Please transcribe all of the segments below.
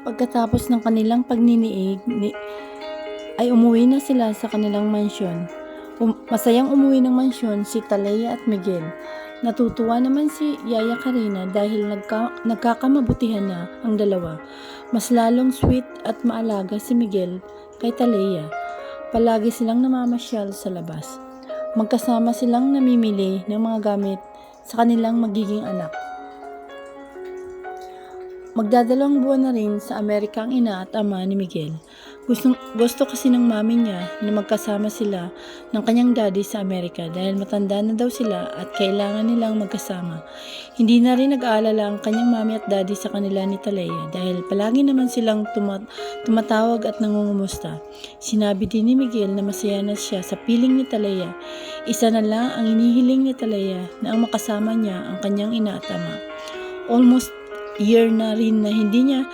Pagkatapos ng kanilang pagniniig, ay umuwi na sila sa kanilang mansyon. Masayang umuwi ng mansyon si Talea at Miguel. Natutuwa naman si Yaya Karina dahil nagkakamabutihan na ang dalawa. Mas lalong sweet at maalaga si Miguel kay Talea. Palagi silang namamasyal sa labas. Magkasama silang namimili ng mga gamit sa kanilang magiging anak. Magdadalawang buwan na rin sa Amerika ang ina at ama ni Miguel. Gusto kasi ng mami niya na magkasama sila ng kanyang daddy sa Amerika dahil matanda na daw sila at kailangan nilang magkasama. Hindi na rin nag-aalala ang kanyang mami at daddy sa kanila ni Talea dahil palagi naman silang tumatawag at nangungumusta. Sinabi din ni Miguel na masaya na siya sa piling ni Talea. Isa na lang ang inihiling ni Talea na ang makasama niya ang kanyang ina at ama. Almost year na rin na hindi niya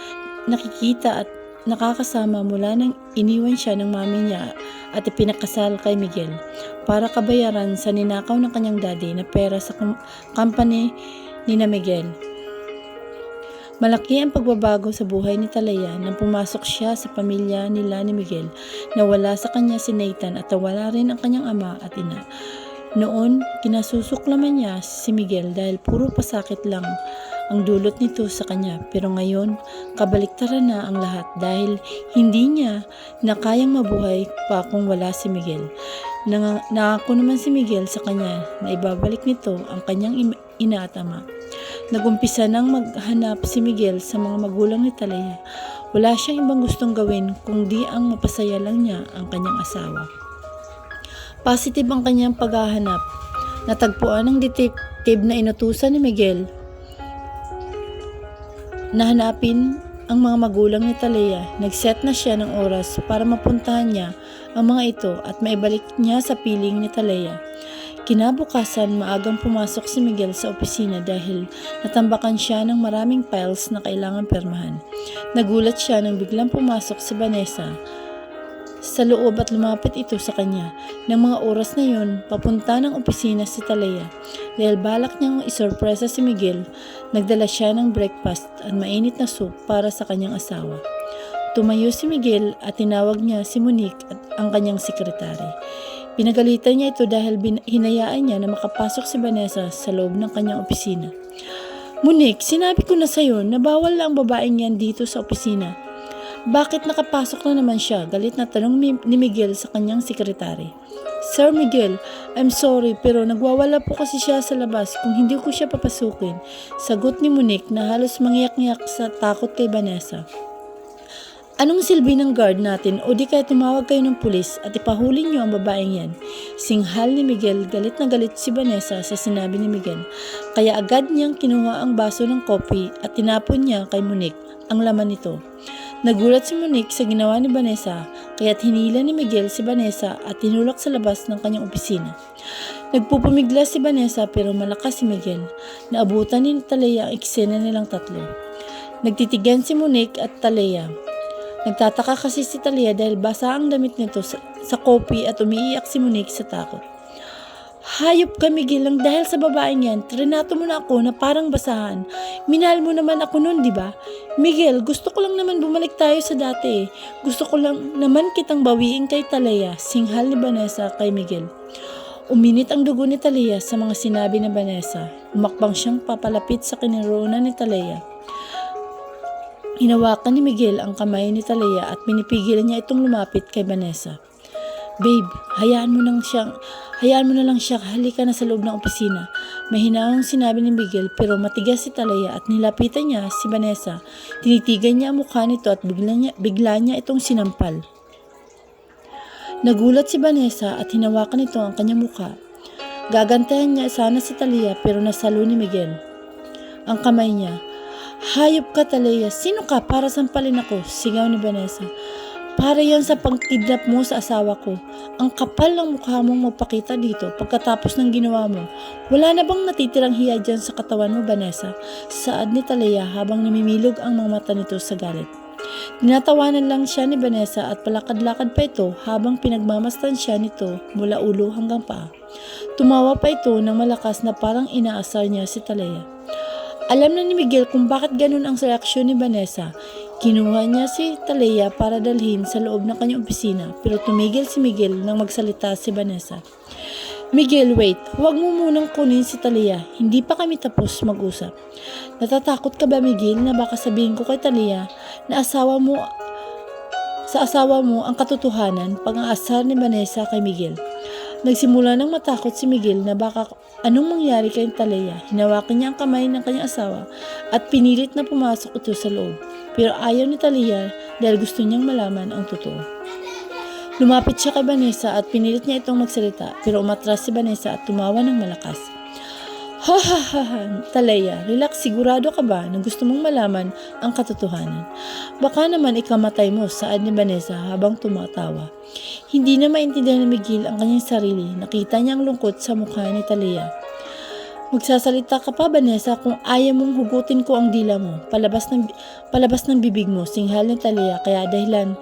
nakikita at nakakasama mula nang iniwan siya ng mami niya at ipinakasal kay Miguel para kabayaran sa ninakaw ng kanyang daddy na pera sa company ni na Miguel. Malaki ang pagbabago sa buhay ni Talea nang pumasok siya sa pamilya nila ni Miguel. Nawala sa kanya si Nathan at nawala rin ang kanyang ama at ina. Noon, kinasusuklaman niya si Miguel dahil puro pasakit lang ang dulot nito sa kanya, pero ngayon kabaliktaran na ang lahat dahil hindi niya na kayang mabuhay pa kung wala si Miguel. Nangako naman si Miguel sa kanya na ibabalik nito ang kanyang ina at ama. Nagumpisa nang maghanap si Miguel sa mga magulang ni Talea. Wala siyang ibang gustong gawin kundi ang mapasaya lang niya ang kanyang asawa. Positive ang kanyang paghahanap. Natagpuan ng detective na inutusan ni Miguel na hanapin ang mga magulang ni Talea. Nag-set na siya ng oras para mapuntahan niya ang mga ito at maibalik niya sa piling ni Talea. Kinabukasan, maagang pumasok si Miguel sa opisina dahil natambakan siya ng maraming files na kailangan pirmahan. Nagulat siya nang biglang pumasok si Vanessa sa loob at lumapit ito sa kanya. Nang mga oras na yun, papunta ng opisina si Talea. Dahil balak niyang isorpresa si Miguel, nagdala siya ng breakfast at mainit na soup para sa kanyang asawa. Tumayo si Miguel at tinawag niya si Monique at ang kanyang sekretary. Pinagalitan niya ito dahil hinayaan niya na makapasok si Vanessa sa loob ng kanyang opisina. Monique, sinabi ko na sa'yo na bawal lang babaeng yan dito sa opisina. Bakit nakapasok na naman siya? Galit na tanong ni Miguel sa kanyang sekretary. Sir Miguel, I'm sorry pero nagwawala po kasi siya sa labas kung hindi ko siya papasukin. Sagot ni Monique na halos mangiyak-ngiyak sa takot kay Vanessa. Anong silbi ng guard natin o di kaya tumawag kayo ng pulis at ipahuli niyo ang babaeng yan? Singhal ni Miguel, galit na galit si Vanessa sa sinabi ni Miguel. Kaya agad niyang kinuha ang baso ng kopi at tinapon niya kay Monique ang laman nito. Nagulat si Monique sa ginawa ni Vanessa kaya't hinila ni Miguel si Vanessa at tinulak sa labas ng kanyang opisina. Nagpupumigla si Vanessa pero malakas si Miguel. Naabutan ni Talea ang eksena nilang tatlo. Nagtitigan si Monique at Talea. Nagtataka kasi si Talea dahil basa ang damit nito sa kopi at umiiyak si Monique sa takot. Hayop ka Miguel lang dahil sa babaeng yan. Trinato mo na ako na parang basahan. Minahal mo naman ako noon, di ba? Miguel, gusto ko lang naman bumalik tayo sa dati. Gusto ko lang naman kitang bawiin kay Talea. Singhal ni Vanessa kay Miguel. Uminit ang dugo ni Talea sa mga sinabi ni Vanessa. Umakbang siyang papalapit sa kinaroonan ni Talea. Hinawakan ni Miguel ang kamay ni Talea at pinipigilan niya itong lumapit kay Vanessa. Babe, hayaan mo na lang siya, halika na sa loob ng opisina. Mahinahong sinabi ni Miguel pero matigas si Talea at nilapitan niya si Vanessa. Tinitigan niya ang mukha nito at bigla niya itong sinampal. Nagulat si Vanessa at hinawakan nito ang kanyang mukha. Gagantahan niya sana si Talea pero nasalo ni Miguel ang kamay niya. Hayop ka Talea, sino ka para sampalin ako? Sigaw ni Vanessa. Para yan sa pagkidnap mo sa asawa ko. Ang kapal ng mukha mong magpakita dito pagkatapos ng ginawa mo. Wala na bang natitirang hiya dyan sa katawan mo, Vanessa? Saad ni Talea habang namimilog ang mga mata nito sa galit. Tinatawanan lang siya ni Vanessa at palakad-lakad pa ito habang pinagmamastan siya nito mula ulo hanggang paa. Tumawa pa ito ng malakas na parang inaasar niya si Talea. Alam na ni Miguel kung bakit ganun ang reaksyon ni Vanessa. Kinuha niya si Talia para dalhin sa loob ng kanyang opisina pero tumigil si Miguel nang magsalita si Vanessa. Miguel, wait. Huwag mo munang kunin si Talia. Hindi pa kami tapos mag-usap. Natatakot ka ba, Miguel, na baka sabihin ko kay Talia na sa asawa mo ang katotohanan pag-aasar ni Vanessa kay Miguel? Nagsimula nang matakot si Miguel na baka anong mangyari kay Talia. Hinawakan niya ang kamay ng kanyang asawa at pinilit na pumasok ito sa loob. Pero ayaw ni Talia dahil gusto niyang malaman ang totoo. Lumapit siya kay Vanessa at pinilit niya itong magsalita pero umatras si Vanessa at tumawa ng malakas. Ha ha ha ha, Talia, relax, sigurado ka ba na gusto mong malaman ang katotohanan? Baka naman ikamatay mo, saad ni Vanessa habang tumatawa. Hindi na maintindihan ni Miguel ang kanyang sarili, nakita niya ang lungkot sa mukha ni Talia. Magsasalita ka pa, Vanessa, kung ayaw mong hugutin ko ang dila mo, palabas ng bibig mo, singhal ni Talia, kaya dahilan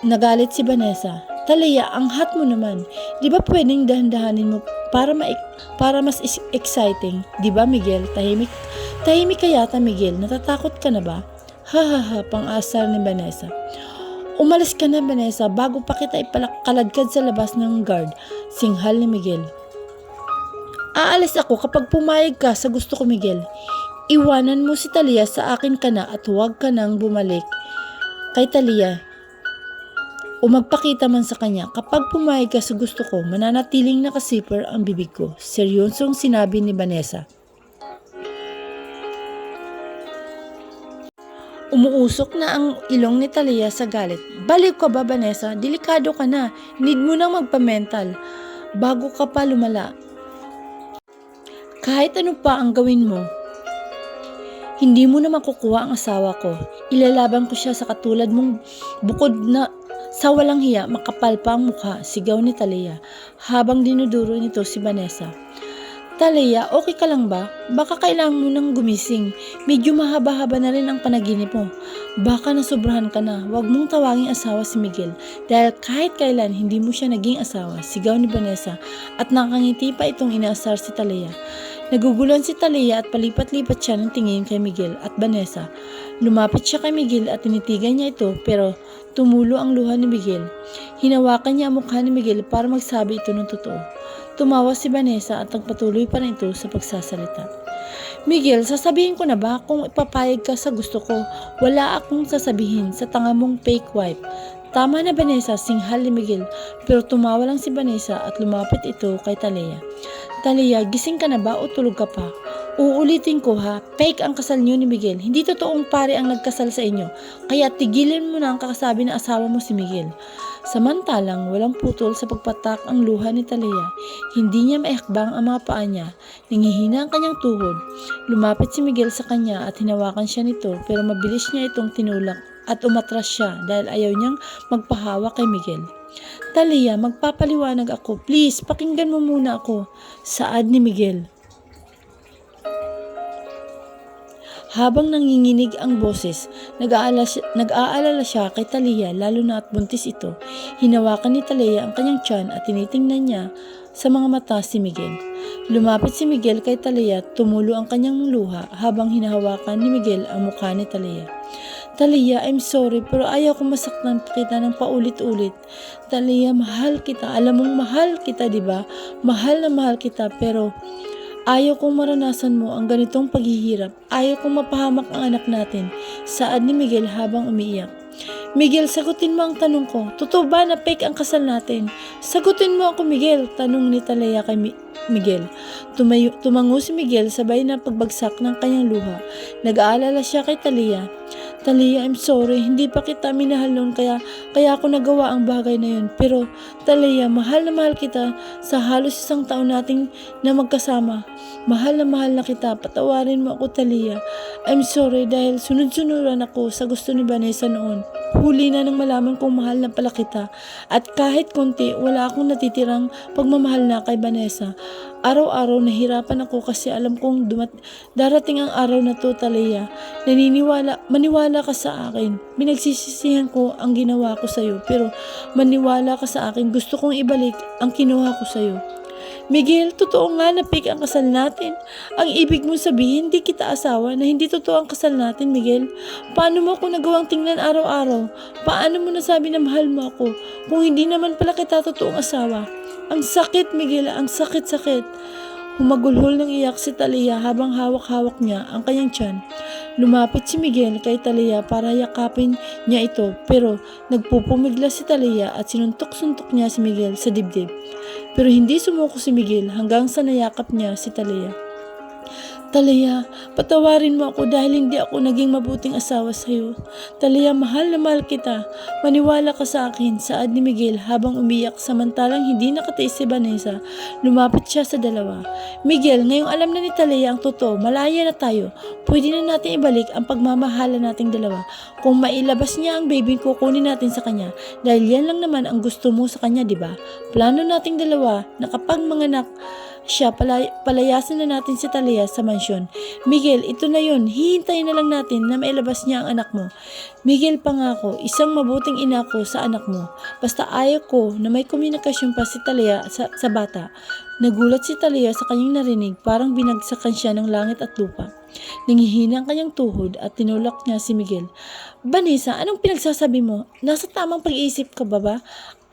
nagalit si Vanessa. Talia, ang hot mo naman. Di ba pwedeng dahan-dahanin mo para mas exciting? Di ba, Miguel? Tahimik ka yata, Miguel. Natatakot ka na ba? Ha ha ha, pang-asar ni Vanessa. Umalis ka na, Vanessa, bago pa kita ipalakaladkad sa labas ng guard. Singhal ni Miguel. Aalis ako kapag pumayag ka sa gusto ko, Miguel. Iwanan mo si Talia, sa akin ka na at huwag ka nang bumalik kay Talia o magpakita man sa kanya. Kapag pumayag ka sa gusto ko, mananatiling nakasiper ang bibig ko. Seryosong sinabi ni Vanessa. Umuusok na ang ilong ni Talia sa galit. Baliw ka ba, Vanessa? Delikado ka na. Need mo nang magpa-mental bago ka pa lumala. Kahit ano pa ang gawin mo, hindi mo na makukuha ang asawa ko. Ilalaban ko siya sa katulad mong bukod na sa walang hiya, makapal pa ang mukha, sigaw ni Talia habang dinuduro nito si Vanessa. Talia, okay ka lang ba? Baka kailangan mo nang gumising. Medyo mahaba-haba na rin ang panaginip mo. Baka nasobrahan ka na. Huwag mong tawaging asawa si Miguel dahil kahit kailan hindi mo siya naging asawa, sigaw ni Vanessa at nakangiti pa itong inaasar si Talia. Naguguluhan si Talia at palipat-lipat siya ng tingin kay Miguel at Vanessa. Lumapit siya kay Miguel at tinitigan niya ito pero tumulo ang luha ni Miguel. Hinawakan niya ang mukha ni Miguel para magsabi ito ng totoo. Tumawa si Vanessa at nagpatuloy pa rin ito sa pagsasalita. Miguel, sasabihin ko na ba kung ipapayag ka sa gusto ko? Wala akong sasabihin sa tanga mong fake wife. Tama na, Vanessa, singhal ni Miguel pero tumawa lang si Vanessa at lumapit ito kay Talia. Talia, gising ka na ba o tulog ka pa? Uulitin ko ha, fake ang kasal niyo ni Miguel. Hindi totoong pare ang nagkasal sa inyo. Kaya tigilan mo na ang kakasabi na asawa mo si Miguel. Samantalang walang putol sa pagpatak ang luha ni Talia. Hindi niya maihakbang ang mga paa niya. Nangihina ang kanyang tuhod. Lumapit si Miguel sa kanya at hinawakan siya nito pero mabilis niya itong tinulak at umatras siya dahil ayaw niyang magpahawa kay Miguel. Talia, magpapaliwanag ako. Please, pakinggan mo muna ako. Saad ni Miguel. Habang nanginginig ang boses, nag-aalala siya kay Talia lalo na at buntis ito. Hinawakan ni Talia ang kanyang tiyan at tinitingnan niya sa mga mata si Miguel. Lumapit si Miguel kay Talia, tumulo ang kanyang luha habang hinahawakan ni Miguel ang mukha ni Talia. Talia, I'm sorry pero ayaw kong masaktan kita ng paulit-ulit. Talia, mahal kita. Alam mong mahal kita, di ba? Mahal na mahal kita pero ayaw kong maranasan mo ang ganitong paghihirap. Ayaw kong mapahamak ang anak natin. Saad ni Miguel habang umiiyak. Miguel, sagutin mo ang tanong ko. Totoo ba na fake ang kasal natin? Sagutin mo ako, Miguel. Tanong ni Talia kay Miguel. Tumango si Miguel sabay na pagbagsak ng kanyang luha. Nag-aalala siya kay Talia. Talia, I'm sorry. Hindi pa kita minahal noon kaya ako nagawa ang bagay na yun. Pero Talia, mahal na mahal kita sa halos isang taon nating na magkasama. Mahal na kita. Patawarin mo ako, Talia. I'm sorry dahil sunod-sunuran ako sa gusto ni Vanessa noon. Huli na nang malaman kong mahal na pala kita. At kahit konti, wala akong natitirang pagmamahal na kay Vanessa. Araw-araw nahirapan ako kasi alam kong darating ang araw na to, Talia. Maniwala ka sa akin. Pinagsisisihan ko ang ginawa ko sa'yo pero maniwala ka sa akin. Gusto kong ibalik ang kinuha ko sa'yo. Miguel, totoo nga na fake ang kasal natin. Ang ibig mong sabihin, hindi kita asawa, na hindi totoo ang kasal natin, Miguel. Paano mo ako nagawang tingnan araw-araw? Paano mo nasabi na mahal mo ako kung hindi naman pala kita totoong asawa? Ang sakit, Miguel, ang sakit-sakit. Humagulhol ng iyak si Talia habang hawak-hawak niya ang kanyang tiyan. Lumapit si Miguel kay Talia para yakapin niya ito, pero nagpupumigla si Talia at sinuntok-suntok niya si Miguel sa dibdib. Pero hindi sumuko si Miguel hanggang sa nayakap niya si Talia. Talia, patawarin mo ako dahil hindi ako naging mabuting asawa sa iyo. Talia, mahal na mahal kita. Maniwala ka sa akin, saad ni Miguel habang umiyak samantalang hindi nakatiis si Vanessa. Lumapit siya sa dalawa. Miguel, ngayong alam na ni Talia ang totoo, malaya na tayo. Pwede na natin ibalik ang pagmamahala nating dalawa. Kung mailabas niya ang baby ko, kunin natin sa kanya. Dahil yan lang naman ang gusto mo sa kanya, di ba? Plano nating dalawa na kapag manganak siya, palayasin na natin si Talia sa mansyon. Miguel, ito na yun. Hihintayin na lang natin na mailabas niya ang anak mo. Miguel, pangako, isang mabuting ina ko sa anak mo. Basta ayaw ko na may komunikasyon pa si Talia sa bata. Nagulat si Talia sa kanyang narinig, parang binagsakan siya ng langit at lupa. Nangihina ang kanyang tuhod at tinulak niya si Miguel. Vanessa, anong pinagsasabi mo? Nasa tamang pag-iisip ka ba?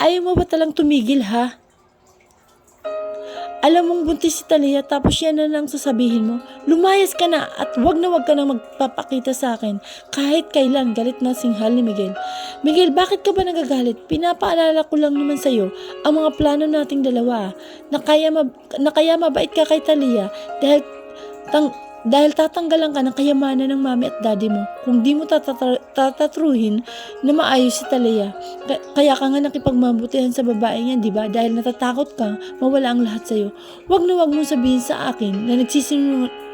Ayaw mo ba talang tumigil, ha? Alam mong buntis si Talia tapos yan na lang sasabihin mo. Lumayas ka na at wag na magpapakita sa akin kahit kailan, galit na singhal ni Miguel. Miguel, bakit ka ba nagagalit? Pinapaalala ko lang naman sa'yo ang mga plano nating dalawa na kaya mabait ka kay Talia dahil tatanggalan ka ng kayamanan ng mami at daddy mo kung di mo tatatruhin na maayos si Talia. Kaya ka nga nakipagmabutihan sa babae niyan, di ba? Dahil natatakot ka mawala ang lahat sa'yo. Wag na wag mong sabihin sa akin na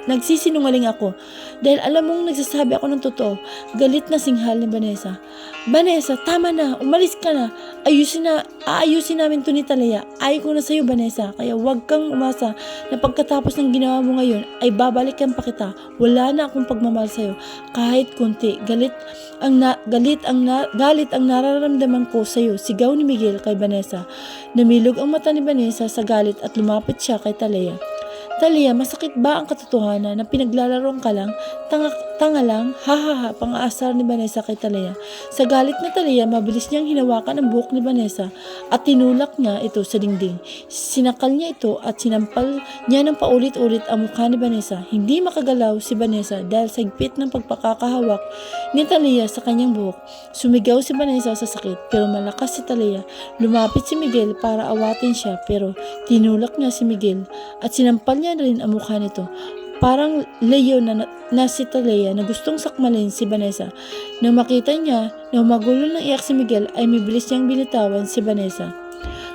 nagsisinungaling ako dahil alam mong nagsasabi ako ng totoo. Galit na singhal ni Vanessa. Vanessa, tama na, umalis ka na. Aayusin namin to ni Talia. Ayaw ko na sa'yo, Vanessa, kaya wag kang umasa na pagkatapos ng ginawa mo ngayon ay babalikan pa kita. Wala na akong pagmamahal sa'yo kahit konti. Galit ang nararamdaman ko sa'yo, sigaw ni Miguel kay Vanessa. Namilog ang mata ni Vanessa sa galit at lumapit siya kay Talia. Talia, masakit ba ang katotohanan na pinaglalaroan ka lang? Tanga lang? Hahaha, pang-aasar ni Vanessa kay Talia. Sa galit na Talia, mabilis niyang hinawakan ang buhok ni Vanessa at tinulak niya ito sa dingding. Sinakal niya ito at sinampal niya ng paulit-ulit ang mukha ni Vanessa. Hindi makagalaw si Vanessa dahil sa higpit ng pagpakakahawak ni Talia sa kanyang buhok. Sumigaw si Vanessa sa sakit pero malakas si Talia. Lumapit si Miguel para awatin siya pero tinulak niya si Miguel at sinampal niya rin ang mukha nito. Parang leyo na si Talia na gustong sakmalin si Vanessa. Nang makita niya na humagulo ng iyak si Miguel ay mibilis niyang binitawan si Vanessa.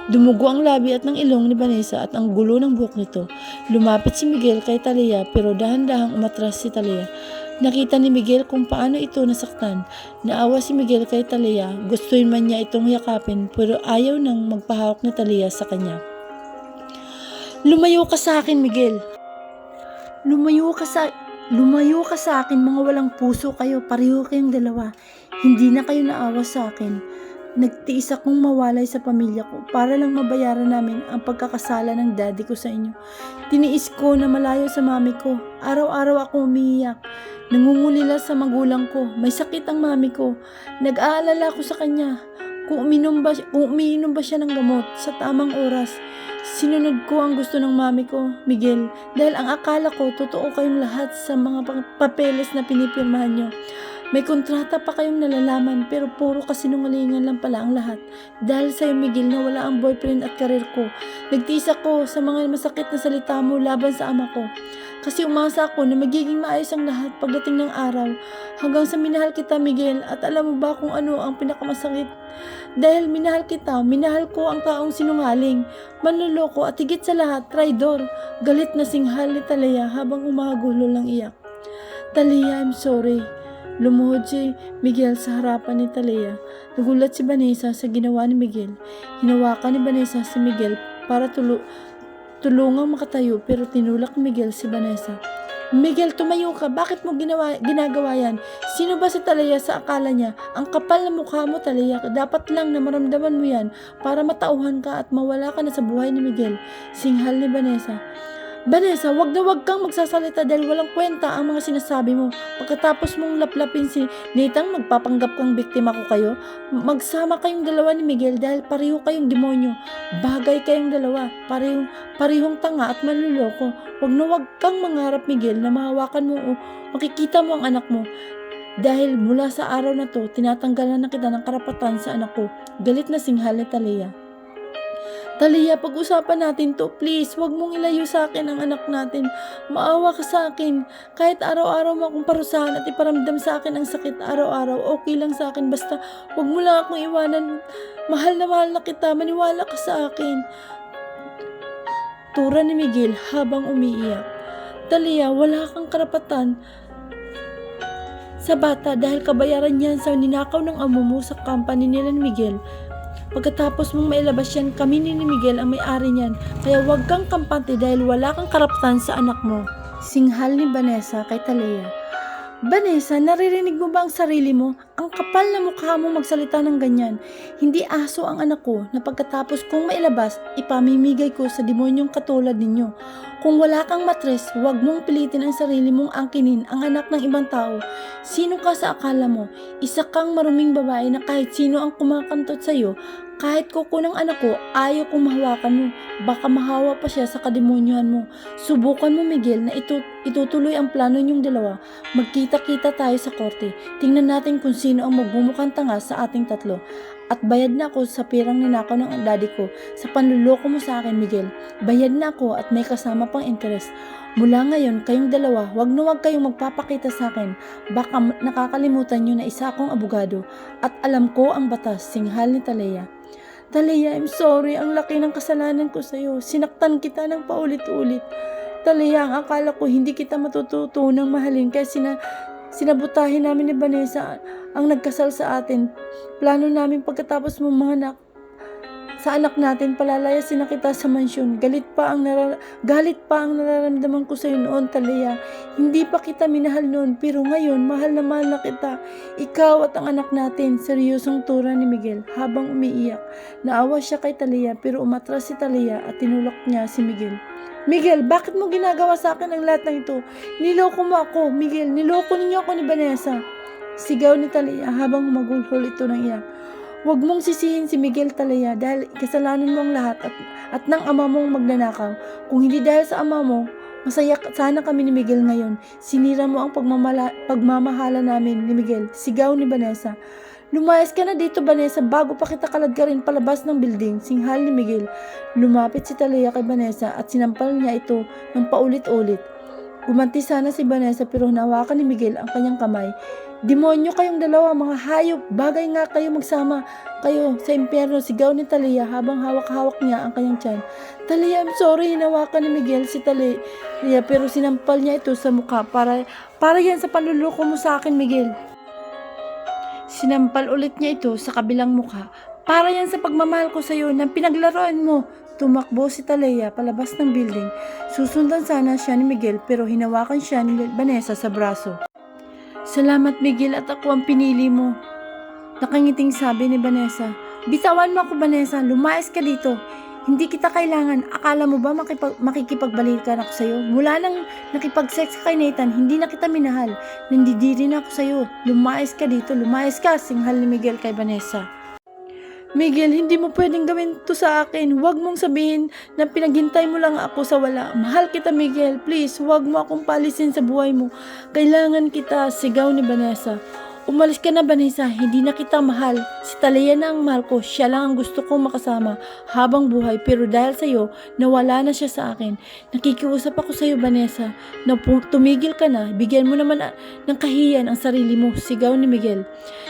Dumugo ang labi at ng ilong ni Vanessa at ang gulo ng buhok nito. Lumapit si Miguel kay Talia pero dahan-dahang umatras si Talia. Nakita ni Miguel kung paano ito nasaktan. Naawa si Miguel kay Talia. Gustuin man niya itong yakapin pero ayaw nang magpahawak ni Talia sa kanya. Lumayo ka sa akin, Miguel. Lumayo ka sa akin, mga walang puso kayo, pareho kayong dalawa. Hindi na kayo naawa sa akin. Nagtiis akong mawalay sa pamilya ko para lang mabayaran namin ang pagkakasala ng daddy ko sa inyo. Tiniis ko na malayo sa mami ko. Araw-araw ako umiiyak. Nangungulila sa magulang ko. May sakit ang mami ko. Nag-aalala ko sa kanya. Kung umiinom ba siya ng gamot sa tamang oras. Sinunod ko ang gusto ng mami ko, Miguel, dahil ang akala ko totoo kayong lahat sa mga papeles na pinipirmahan nyo. May kontrata pa kayong nalalaman pero puro kasinungalingan lang pala ang lahat. Dahil sa'yo, Miguel, nawala ang boyfriend at karir ko. Nagtiis ako sa mga masakit na salita mo laban sa ama ko. Kasi umasa ako na magiging maayos ang lahat pagdating ng araw. Hanggang sa minahal kita, Miguel, at alam mo ba kung ano ang pinakamasakit? Dahil minahal kita, minahal ko ang taong sinungaling, manloloko at higit sa lahat, traidor. Galit na singhal ni Talia habang umagulo ng iyak. Talia, I'm sorry. Lumuhod si Miguel sa harapan ni Talia. Nagulat si Vanessa sa ginawa ni Miguel. Hinawakan ni Vanessa si Miguel para tulungang makatayo pero tinulak ni Miguel si Vanessa. Miguel, tumayo ka. Bakit mo ginagawa yan? Sino ba si Talia sa akala niya? Ang kapal na mukha mo, Talia. Dapat lang na maramdaman mo yan para matauhan ka at mawala ka na sa buhay ni Miguel. Singhal ni Vanessa. Vanessa, wag na wag kang magsasalita dahil walang kwenta ang mga sinasabi mo. Pagkatapos mong laplapin si Nathan, magpapanggap kang biktima ko kayo. Magsama kayong dalawa ni Miguel dahil pareho kayong demonyo. Bagay kayong dalawa. Parehong tanga at manluloko. Wag na wag kang mangarap, Miguel, na mahawakan mo o makikita mo ang anak mo. Dahil mula sa araw na to, tinatanggalan na kita ng karapatan sa anak ko. Galit na singhal ni Talia. Talia, pag-usapan natin to, please. Huwag mong ilayo sa akin ang anak natin. Maawa ka sa akin. Kahit araw-araw mo akong parusahan at iparamdam sa akin ang sakit araw-araw, okay lang sa akin. Basta huwag mo lang akong iwanan. Mahal na kita. Maniwala ka sa akin. Tura ni Miguel habang umiiyak. Talia, wala kang karapatan sa bata dahil kabayaran yan sa ninakaw ng amo mo sa company nila ni Miguel. Pagkatapos mong mailabas yan, kami ni Miguel ang may-ari niyan. Kaya huwag kang kampante dahil wala kang karapatan sa anak mo. Singhal ni Vanessa kay Talia. Vanessa, naririnig mo ba ang sarili mo? Ang kapal na mukha mo magsalita ng ganyan. Hindi aso ang anak ko na pagkatapos kong mailabas, ipamimigay ko sa demonyong katulad ninyo. Kung wala kang matres, huwag mong pilitin ang sarili mong angkinin ang anak ng ibang tao. Sino ka sa akala mo? Isa kang maruming babae na kahit sino ang kumakantot sa'yo, kahit kuko ng anak ko, ayaw kong mahawakan mo. Baka mahawa pa siya sa kademonyohan mo. Subukan mo, Miguel, na itutuloy ang plano niyong dalawa. Magkita-kita tayo sa korte. Tingnan natin kung sino ang magbumukhang tanga sa ating tatlo. At bayad na ako sa pirang ninakaw ng daddy ko sa panluloko mo sa akin, Miguel. Bayad na ako at may kasama pang interes. Mula ngayon, kayong dalawa, wag na wag kayong magpapakita sa akin. Baka nakakalimutan nyo na isa akong abogado at alam ko ang batas, singhal ni Talia. Talia, I'm sorry. Ang laki ng kasalanan ko sa'yo. Sinaktan kita ng paulit-ulit. Talia, ang akala ko hindi kita matututunang mahalin kaya sinabutahin namin ni Vanessa ang nagkasal sa atin. Plano namin pagkatapos mo mga sa anak natin, palalayasin na kita sa mansyon. Galit pa ang nararamdaman ko sa'yo noon, Talia. Hindi pa kita minahal noon, pero ngayon, mahal na kita. Ikaw at ang anak natin, seryosong tura ni Miguel habang umiiyak. Naawa siya kay Talia, pero umatras si Talia at tinulak niya si Miguel. Miguel, bakit mo ginagawa sa akin ang lahat ng ito? Niloko mo ako, Miguel. Niloko ninyo ako ni Vanessa. Sigaw ni Talia habang magulhol ito ng iyak. Huwag mong sisihin si Miguel, Talia, dahil kasalanan mo ang lahat at ng ama mong magnanakaw. Kung hindi dahil sa ama mo, masaya sana kami ni Miguel ngayon. Sinira mo ang pagmamahala namin ni Miguel. Sigaw ni Vanessa. Lumayas ka na dito, Vanessa, bago pa kita kaladkarin palabas ng building, singhal ni Miguel. Lumapit si Talia kay Vanessa at sinampal niya ito ng paulit-ulit. Gumanti sana si Vanessa pero hinawakan ni Miguel ang kanyang kamay. Demonyo kayong dalawa, mga hayop. Bagay nga kayo magsama kayo sa impyerno, sigaw ni Talia habang hawak-hawak niya ang kanyang tiyan. Talia, I'm sorry, hinawakan ni Miguel si Talia pero sinampal niya ito sa mukha para yan sa panluloko mo sa akin, Miguel. Sinampal ulit niya ito sa kabilang mukha. Para yan sa pagmamahal ko sa iyo na pinaglaruan mo. Tumakbo si Talia palabas ng building. Susundan sana siya ni Miguel pero hinawakan siya ni Vanessa sa braso. Salamat, Miguel, at ako ang pinili mo. Nakangiting sabi ni Vanessa. Bitawan mo ako, Vanessa. Lumayas ka dito. Hindi kita kailangan. Akala mo ba makikipagbalikan ako sa'yo? Mula nang nakipag-sex ka kay Nathan, hindi na kita minahal. Nandidiri na ako sa'yo. Lumayas ka dito. Lumayas ka, singhal ni Miguel kay Vanessa. Miguel, hindi mo pwedeng gawin to sa akin. Huwag mong sabihin na pinaghintay mo lang ako sa wala. Mahal kita, Miguel. Please, huwag mo akong palisin sa buhay mo. Kailangan kita, sigaw ni Vanessa. Umalis ka na, Vanessa. Hindi na kita mahal. Si Talia na ang mahal ko. Siya lang ang gusto kong makasama habang buhay. Pero dahil sa'yo, nawala na siya sa akin. Nakikiusap ako sa'yo, Vanessa, na tumigil ka na. Bigyan mo naman ng kahiyan ang sarili mo. Sigaw ni Miguel.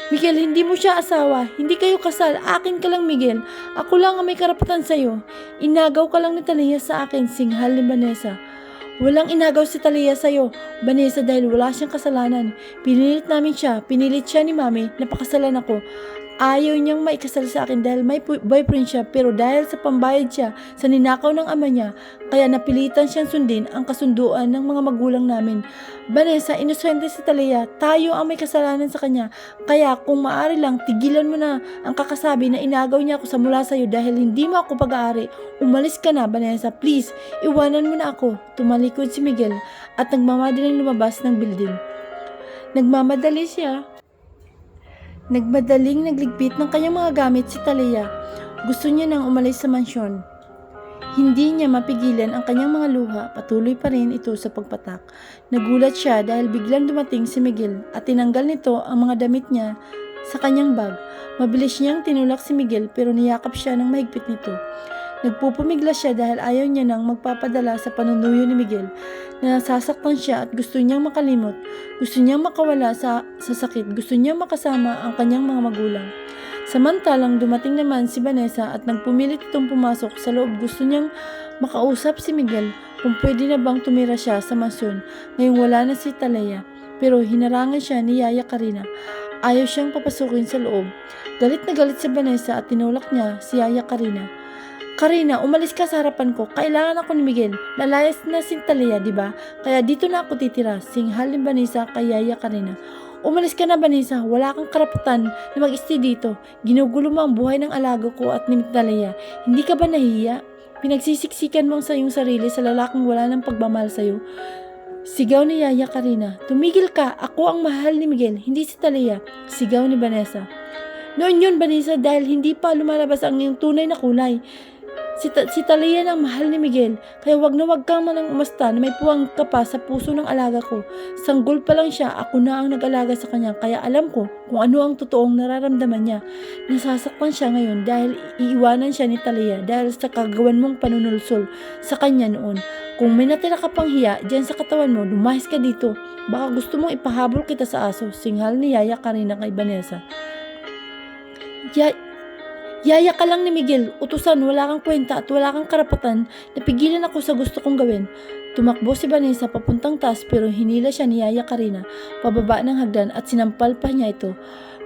Miguel, hindi mo siya asawa. Hindi kayo kasal. Akin ka lang, Miguel. Ako lang ang may karapatan sa'yo. Inagaw ka lang ni Talia sa akin. Singhal ni Vanessa. Walang inagaw si Talia sa'yo, Vanessa, dahil wala siyang kasalanan. Pinilit siya ni Mami na pakasalan ako. Ayaw niyang maikasal sa akin dahil may boyfriend siya, pero dahil sa pambayad siya sa ninakaw ng ama niya, kaya napilitan siyang sundin ang kasunduan ng mga magulang namin. Vanessa, inosente si Talia. Tayo ang may kasalanan sa kanya. Kaya kung maaari lang, tigilan mo na ang kakasabi na inagaw niya ako sa mula sa'yo dahil hindi mo ako pag-aari. Umalis ka na, Vanessa. Please, iwanan mo na ako. Tumalikod si Miguel at nagmamadaling lumabas ng building. Nagmadaling nagligpit ng kanyang mga gamit si Talia. Gusto niya nang umalis sa mansyon. Hindi niya mapigilan ang kanyang mga luha, patuloy pa rin ito sa pagpatak. Nagulat siya dahil biglang dumating si Miguel at tinanggal nito ang mga damit niya sa kanyang bag. Mabilis niyang tinulak si Miguel pero niyakap siya ng mahigpit nito. Nagpupumiglas siya dahil ayaw niya nang magpapadala sa panunuyo ni Miguel. Nasasaktan siya at gusto niyang makalimot. Gusto niyang makawala sa sakit. Gusto niyang makasama ang kanyang mga magulang. Samantalang dumating naman si Vanessa at nagpumilit itong pumasok sa loob. Gusto niyang makausap si Miguel kung pwede na bang tumira siya sa mansyon ngayong wala na si Talia. Pero hinarangan siya ni Yaya Karina. Ayaw siyang papasukin sa loob. Galit na galit si Vanessa at tinulak niya si Yaya Karina. Karina, umalis ka sa harapan ko. Kailangan ako ni Miguel. Lalayas na si Talia, di ba? Kaya dito na ako titira. Singhal ni Vanessa kay Yaya Karina. Umalis ka na, Vanessa. Wala kang karapatan na mag-stay dito. Ginugulo mo ang buhay ng alaga ko at ni Talia. Hindi ka ba nahihiya? Pinagsisiksikan mo sa iyong sarili sa lalaking wala ng pagmamahal sa'yo. Sigaw ni Yaya Karina. Tumigil ka. Ako ang mahal ni Miguel, hindi si Talia. Sigaw ni Vanessa. Noon yun, Vanessa, dahil hindi pa lumalabas ang iyong tunay na kulay. Si Talia ang mahal ni Miguel, kaya wag kang manang umasta na may puwang ka pa sa puso ng alaga ko. Sanggol pa lang siya, ako na ang nag-alaga sa kanya, kaya alam ko kung ano ang totoong nararamdaman niya. Nasasaktan siya ngayon dahil iiwanan siya ni Talia dahil sa kagawan mong panunulsol sa kanya noon. Kung may natira ka pang hiya dyan sa katawan mo, lumahis ka dito. Baka gusto mong ipahabol kita sa aso. Singhal ni Yaya Karina kay Vanessa. Yaya ka lang ni Miguel, utusan, wala kang kwenta at wala kang karapatan. Napigilan ako sa gusto kong gawin. Tumakbo si Vanessa papuntang taas pero hinila siya ni Yaya Karina pababa ng hagdan at sinampal pa niya ito.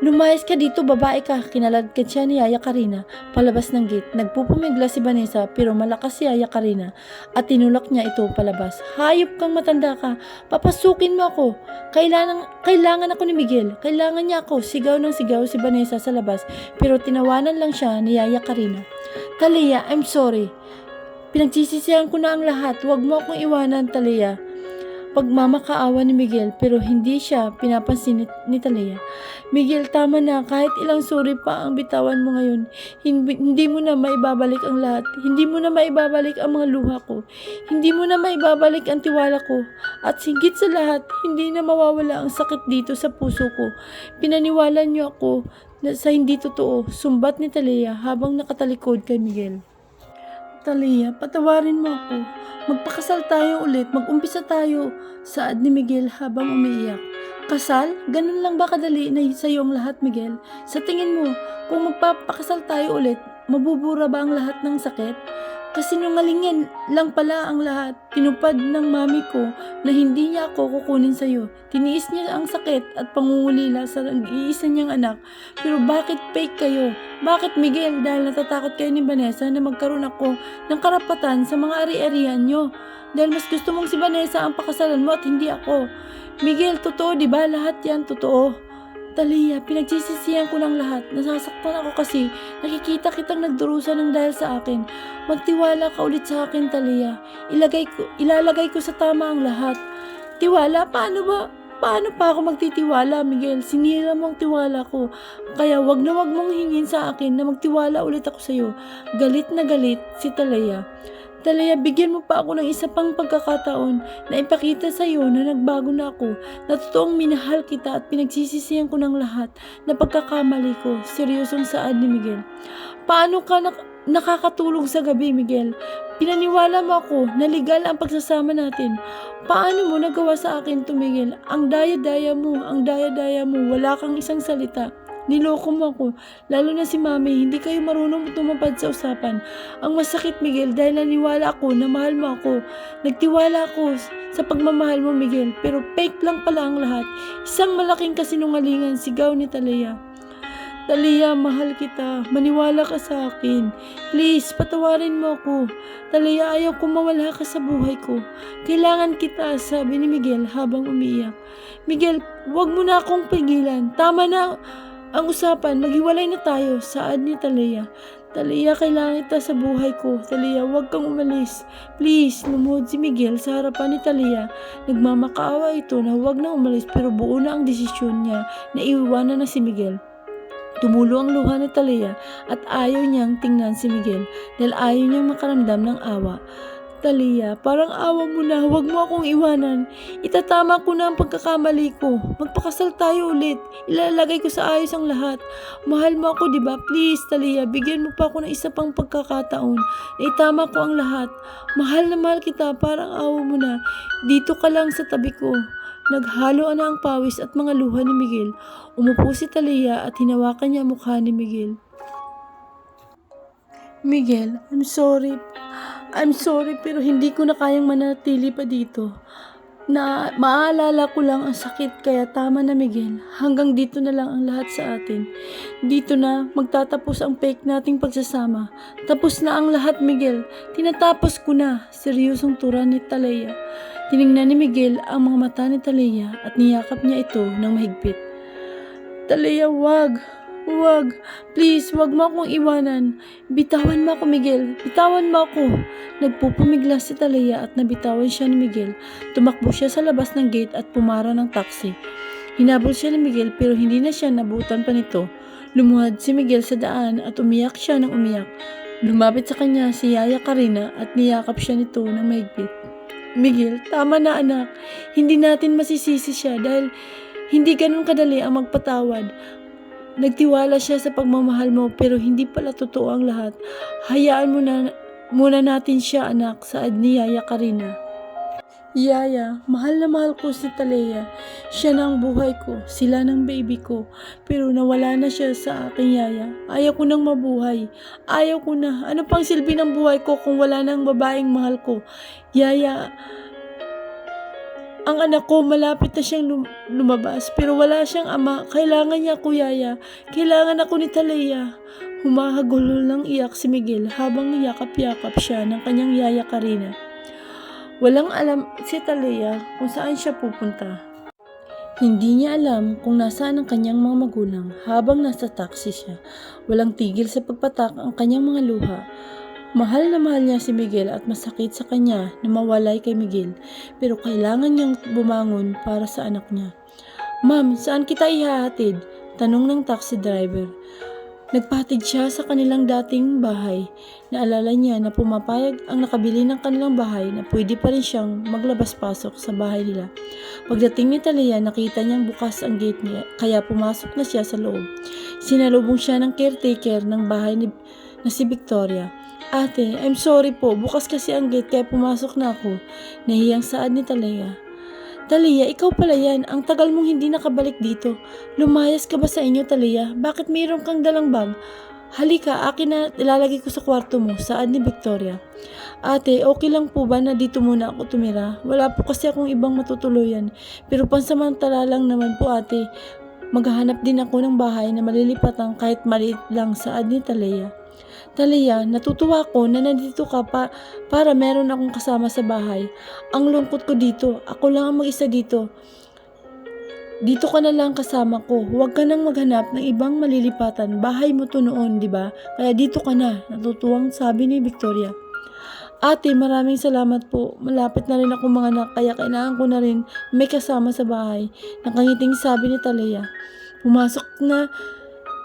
Lumayas ka dito, babae ka. Kinaladkad siya ni Yaya Karina palabas ng gate. Nagpupumigla si Vanessa pero malakas si Yaya Karina at tinulak niya ito palabas. Hayop kang matanda ka. Papasukin mo ako. Kailangan ako ni Miguel. Kailangan niya ako. Sigaw ng sigaw si Vanessa sa labas pero tinawanan lang siya ni Yaya Karina. Talia, I'm sorry. Pinagsisisihan ko na ang lahat. Huwag mo akong iwanan, Talia. Pagmamakaawa ni Miguel pero hindi siya pinapansin ni Talia. Miguel, tama na. Kahit ilang sorry pa ang bitawan mo ngayon, hindi mo na maibabalik ang lahat. Hindi mo na maibabalik ang mga luha ko. Hindi mo na maibabalik ang tiwala ko. At higit sa lahat, hindi na mawawala ang sakit dito sa puso ko. Pinaniwala niyo ako na sa hindi totoo. Sumbat ni Talia habang nakatalikod kay Miguel. Talia, patawarin mo ako. Magpakasal tayo ulit. Mag-umpisa tayo. Saad ni Miguel habang umiiyak. Kasal? Ganun lang ba kadali na sa'yo ang lahat, Miguel? Sa tingin mo, kung magpapakasal tayo ulit, mabubura ba ang lahat ng sakit? Kasinungalingan lang pala ang lahat. Tinupad ng mami ko na hindi niya ako kukunin sa'yo. Tiniis niya ang sakit at pangungulila sa nag-iisa niyang anak. Pero bakit fake kayo? Bakit, Miguel? Dahil natatakot kayo ni Vanessa na magkaroon ako ng karapatan sa mga ari-arian niyo. Dahil mas gusto mong si Vanessa ang pakasalan mo at hindi ako. Miguel, totoo, di ba? Lahat yan, totoo. Talia, pinagsisisihan ko ng lahat. Nasasaktan ako kasi nakikita kitang nagdurusa ng dahil sa akin. Magtiwala ka ulit sa akin, Talia. Ilalagay ko sa tama ang lahat. Tiwala? Paano ba? Paano pa ako magtitiwala, Miguel? Sinira mo ang tiwala ko. Kaya wag mong hingin sa akin na magtiwala ulit ako sa'yo. Galit na galit si Talia. Talia, bigyan mo pa ako ng isa pang pagkakataon na ipakita sa iyo na nagbago na ako, na totoong minahal kita at pinagsisisihan ko ng lahat na pagkakamali ko. Seryosong saad ni Miguel. Paano ka nakakatulog sa gabi, Miguel? Pinaniwala mo ako na legal ang pagsasama natin. Paano mo nagawa sa akin to, Miguel? Ang daya-daya mo, wala kang isang salita. Niloko mo ako, lalo na si Mami, hindi kayo marunong tumapad sa usapan. Ang masakit, Miguel, dahil naniwala ako na mahal mo ako. Nagtiwala ako sa pagmamahal mo, Miguel, pero fake lang pala ang lahat. Isang malaking kasinungalingan, sigaw ni Talia. Talia, mahal kita. Maniwala ka sa akin. Please, patawarin mo ako. Talia, ayaw ko mawala ka sa buhay ko. Kailangan kita, sabi ni Miguel habang umiiyak. Miguel, wag mo na akong pigilan. Tama na ang usapan. Maghiwalay na tayo, saad ni Talia. Talia, kailangan kita sa buhay ko. Talia, wag kang umalis. Please, lumuhod si Miguel sa harapan ni Talia. Nagmamakaawa ito na wag na umalis pero buo na ang desisyon niya na iiwanan na si Miguel. Tumulo ang luha ni Talia at ayaw niyang tingnan si Miguel dahil ayaw niyang makaramdam ng awa. Talia, parang awa mo na, huwag mo akong iwanan. Itatama ko na ang pagkakamali ko. Magpakasal tayo ulit. Ilalagay ko sa ayos ang lahat. Mahal mo ako, di ba? Please, Talia, bigyan mo pa ako ng isa pang pagkakataon. Na itama ko ang lahat. Mahal na mahal kita, parang awa mo na. Dito ka lang sa tabi ko. Naghalo na ang pawis at mga luha ni Miguel. Umupo si Talia at hinawakan niya ang mukha ni Miguel. Miguel, I'm sorry pero hindi ko na kayang manatili pa dito. Na maaalala ko lang ang sakit kaya tama na Miguel. Hanggang dito na lang ang lahat sa atin. Dito na magtatapos ang fake nating pagsasama. Tapos na ang lahat Miguel. Tinatapos ko na. Seryosong tura ni Talia. Tiningnan ni Miguel ang mga mata ni Talia at niyakap niya ito ng mahigpit. Talia, wag. Wag. Please, wag mo akong iwanan. Bitawan mo ako, Miguel. Bitawan mo ako. Nagpupumiglas si Talia at nabitawan siya ni Miguel. Tumakbo siya sa labas ng gate at pumara ng taxi. Hinabol siya ni Miguel pero hindi na siya nabutan pa nito. Lumuhad si Miguel sa daan at umiyak siya ng umiyak. Lumapit sa kanya si Yaya Karina at niyakap siya nito ng mahigpit. Miguel, tama na anak. Hindi natin masisisi siya dahil hindi ganun kadali ang magpatawad. Nagtiwala siya sa pagmamahal mo pero hindi pala totoo ang lahat. Hayaan muna natin siya anak, saad ni Yaya Karina. Yaya, mahal na mahal ko si Talia. Siya na ang buhay ko, sila ng baby ko. Pero nawala na siya sa aking Yaya. Ayaw ko nang mabuhay. Ayaw ko na. Ano pang silbi ng buhay ko kung wala nang babaeng mahal ko? Yaya, ang anak ko malapit na siyang lumabas pero wala siyang ama. Kailangan niya ako Yaya. Kailangan ako ni Talia. Humahagulol ng iyak si Miguel habang niyakap-yakap siya ng kanyang Yaya Karina. Walang alam si Talia kung saan siya pupunta. Hindi niya alam kung nasaan ang kanyang mga magulang habang nasa taxi siya. Walang tigil sa pagpatak ang kanyang mga luha. Mahal na mahal niya si Miguel at masakit sa kanya na mawalay kay Miguel pero kailangan niyang bumangon para sa anak niya. Ma'am, saan kita ihahatid? Tanong ng taxi driver. Nagpahatid siya sa kanilang dating bahay. Naalala niya na pumapayag ang nakabili ng kanilang bahay na pwede pa rin siyang maglabas-pasok sa bahay nila. Pagdating ni Talia, nakita niyang bukas ang gate niya kaya pumasok na siya sa loob. Sinalubong siya ng caretaker ng bahay na si Victoria. Ate, I'm sorry po. Bukas kasi ang gate kaya pumasok na ako. Nahiyang saad ni Talia. Talia, ikaw pala yan. Ang tagal mong hindi nakabalik dito. Lumayas ka ba sa inyo, Talia? Bakit mayroon kang dalang bag? Halika, akin na ilalagay ko sa kwarto mo, saad ni Victoria. Ate, okay lang po ba na dito muna ako tumira? Wala po kasi akong ibang matutuluyan. Pero pansamantala lang naman po ate. Maghahanap din ako ng bahay na malilipatan kahit maliit lang, saad ni Talia. Talia, natutuwa ko na nandito ka para meron akong kasama sa bahay. Ang lungkot ko dito, ako lang ang mag-isa dito. Dito ka na lang kasama ko. Huwag ka nang maghanap ng ibang malilipatan. Bahay mo to noon, di ba? Kaya dito ka na, natutuwang sabi ni Victoria. Ate, maraming salamat po. Malapit na rin ako mga anak, kaya kailangan ko na rin may kasama sa bahay. Nakangiting sabi ni Talia. Pumasok na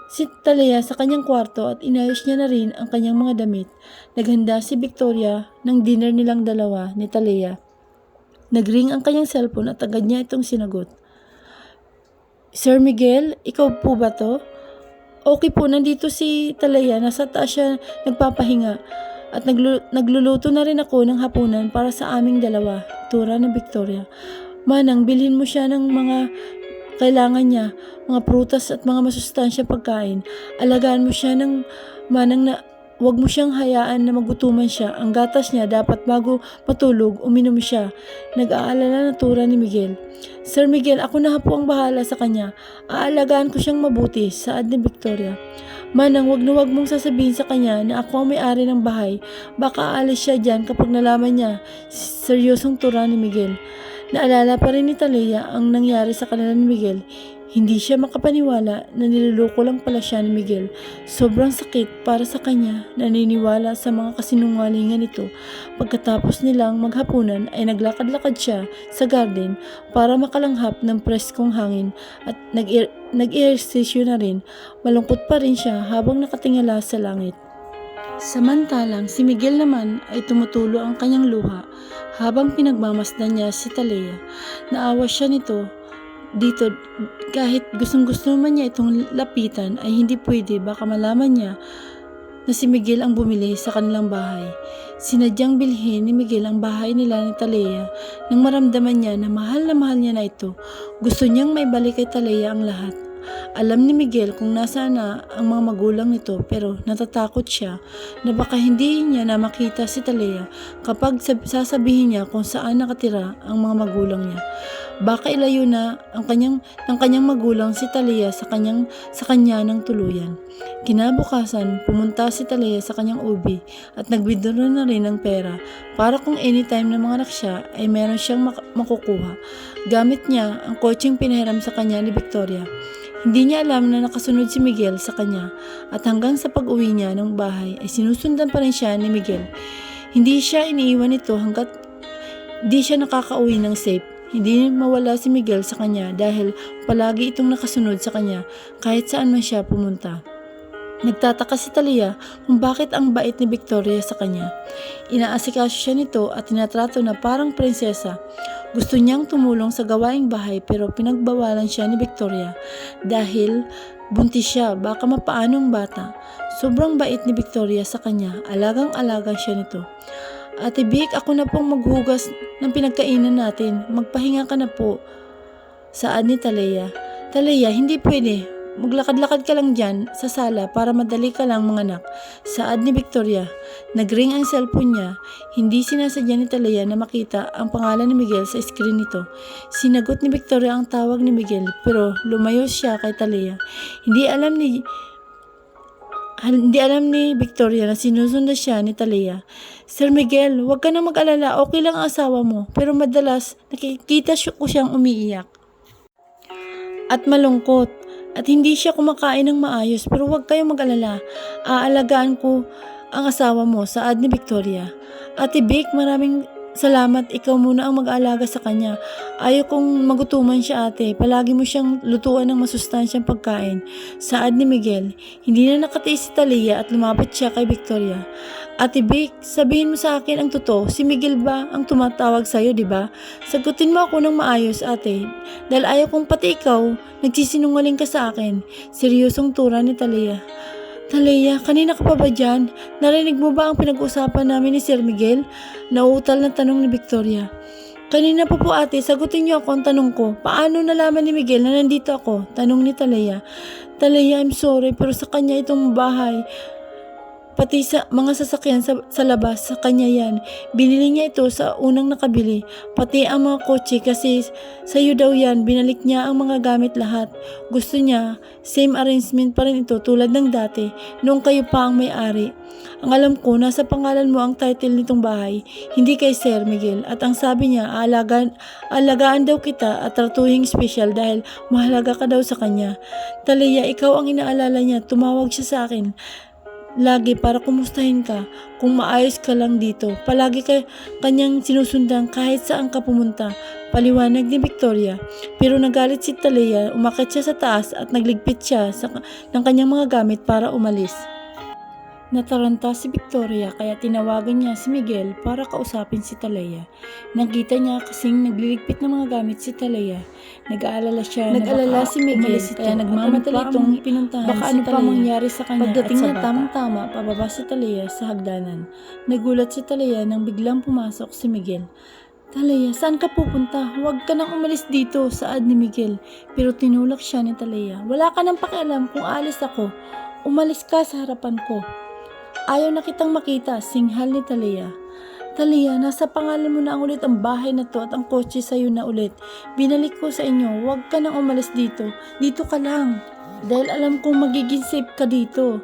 si Talia sa kanyang kwarto at inayos niya na rin ang kanyang mga damit. Naghanda si Victoria ng dinner nilang dalawa ni Talia. Nagring ang kanyang cellphone at agad niya itong sinagot. Sir Miguel, ikaw po ba to? Okay po, nandito si Talia. Nasa taas siya nagpapahinga. At nagluluto na rin ako ng hapunan para sa aming dalawa. Tura ng Victoria. Manang, bilhin mo siya ng mga kailangan niya, mga prutas at mga masustansya pagkain. Alagaan mo siya ng manang na Huwag mo siyang hayaan na magutuman siya. Ang gatas niya dapat bago matulog, uminom siya. Nag-aalala na tura ni Miguel. Sir Miguel, ako na po ang bahala sa kanya. Aalagaan ko siyang mabuti, saad ni Victoria. Manang, wag na wag mong sasabihin sa kanya na ako ang may-ari ng bahay. Baka aalis siya dyan kapag nalaman niya. Seryosong tura ni Miguel. Naalala pa rin ni Talia ang nangyari sa kanila ni Miguel. Hindi siya makapaniwala na niloloko lang pala siya ni Miguel. Sobrang sakit para sa kanya, naniniwala sa mga kasinungalingan nito. Pagkatapos nilang maghapunan ay naglakad-lakad siya sa garden para makalanghap ng preskong hangin at nag-ehersisyo na rin. Malungkot pa rin siya habang nakatingala sa langit. Samantalang si Miguel naman ay tumutulo ang kanyang luha habang pinagmamasdan niya si Talia. Naawa siya nito dito kahit gustong-gusto naman niya itong lapitan ay hindi pwede, baka malaman niya na si Miguel ang bumili sa kanilang bahay. Sinadyang bilhin ni Miguel ang bahay nila ni Talia nang maramdaman niya na mahal niya na ito. Gusto niyang maibalik kay Talia ang lahat. Alam ni Miguel kung nasaan na ang mga magulang nito pero natatakot siya na baka hindi niya na makita si Talia kapag sasabihin niya kung saan nakatira ang mga magulang niya. Baka ilayo na ng kanyang magulang si Talia sa kanya ng tuluyan. Kinabukasan, pumunta si Talia sa kanyang ubi at nag-withdraw na rin ng pera para kung anytime na manganak siya ay meron siyang makukuha. Gamit niya ang kotseng pinahiram sa kanya ni Victoria. Hindi niya alam na nakasunod si Miguel sa kanya at hanggang sa pag-uwi niya ng bahay ay sinusundan pa rin siya ni Miguel. Hindi siya iniiwan ito hanggat di siya nakakauwi ng safe. Hindi mawala si Miguel sa kanya dahil palagi itong nakasunod sa kanya kahit saan man siya pumunta. Nagtataka si Talia kung bakit ang bait ni Victoria sa kanya. Inaasikaso siya nito at tinatrato na parang prinsesa. Gusto niyang tumulong sa gawaing bahay pero pinagbawalan siya ni Victoria dahil buntis siya, baka mapaano ang bata. Sobrang bait ni Victoria sa kanya, alagang-alaga siya nito. Ate Vic, ako na pong maghugas ng pinagkainan natin. Magpahinga ka na po. Saad ni Talia. Talia, hindi pwede. Maglakad-lakad ka lang dyan sa sala para madali ka lang manganak. Saad ni Victoria. Nagring ang cellphone niya. Hindi sinasadya ni Talia na makita ang pangalan ni Miguel sa screen nito. Sinagot ni Victoria ang tawag ni Miguel pero lumayo siya kay Talia. Hindi alam ni Victoria na sinusundan siya ni Talia. Sir Miguel, huwag ka na mag-alala, okay lang ang asawa mo. Pero madalas, nakikita ko siyang umiiyak at malungkot. At hindi siya kumakain ng maayos. Pero huwag kayong mag-alala, aalagaan ko ang asawa mo, saad ni Victoria. Ate Vic, maraming salamat, ikaw muna ang mag-aalaga sa kanya. Ayaw kong magutuman siya ate. Palagi mo siyang lutuan ng masustansyang pagkain. Saad ni Miguel. Hindi na nakatiis si Talia at lumapit siya kay Victoria. Ate Vic, sabihin mo sa akin ang totoo. Si Miguel ba ang tumatawag sa'yo, di ba? Sagutin mo ako ng maayos ate. Dahil ayaw kong pati ikaw, nagsisinungaling ka sa akin. Seryosong tura ni Talia. Talia, kanina ka pa ba dyan? Narinig mo ba ang pinag-usapan namin ni Sir Miguel? Nauutal na tanong ni Victoria. Kanina pa po ate, sagutin niyo ako ang tanong ko. Paano nalaman ni Miguel na nandito ako? Tanong ni Talia. Talia, I'm sorry pero sa kanya itong bahay. Pati sa mga sasakyan sa labas, sa kanya yan. Binili niya ito sa unang nakabili. Pati ang mga kotse kasi sa'yo daw yan. Binalik niya ang mga gamit lahat. Gusto niya, same arrangement pa rin ito tulad ng dati, noong kayo pa ang may-ari. Ang alam ko, nasa pangalan mo ang title nitong bahay, hindi kay Sir Miguel. At ang sabi niya, alagaan daw kita at tratuhing special dahil mahalaga ka daw sa kanya. Talia, ikaw ang inaalala niya. Tumawag siya sa akin lagi para kumustahin ka kung maayos ka lang dito. Palagi kanyang sinusundan kahit saan ka pumunta. Paliwanag ni Victoria. Pero nagalit si Talia, umakyat siya sa taas at nagligpit siya ng kanyang mga gamit para umalis. Nataranta si Victoria kaya tinawagan niya si Miguel para kausapin si Talia. Nakita niya kasing nagliligpit ng mga gamit si Talia. Nag-aalala siya si Miguel kaya nagmamadali itong pinuntahan baka ano pa mangyari sa kanya. Pagdating niya tamang-tama, pababa si Talia sa hagdanan. Nagulat si Talia nang biglang pumasok si Miguel. Talia, saan ka pupunta? Huwag ka nang umalis dito, saad ni Miguel. Pero tinulak siya ni Talia. Wala ka nang pakialam kung alis ako. Umalis ka sa harapan ko. Ayaw na kitang makita, singhal ni Talia. Talia, nasa pangalan mo na ang ulit ang bahay na to at ang kotse sa'yo na ulit. Binalik ko sa inyo, huwag ka nang umalis dito. Dito ka lang. Dahil alam kong magiging safe ka dito.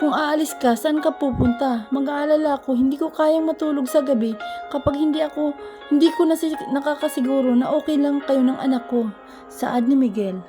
Kung aalis ka, saan ka pupunta? Mag-aalala ako, hindi ko kayang matulog sa gabi kapag hindi ko nakakasiguro na okay lang kayo ng anak ko. Saad ni Miguel.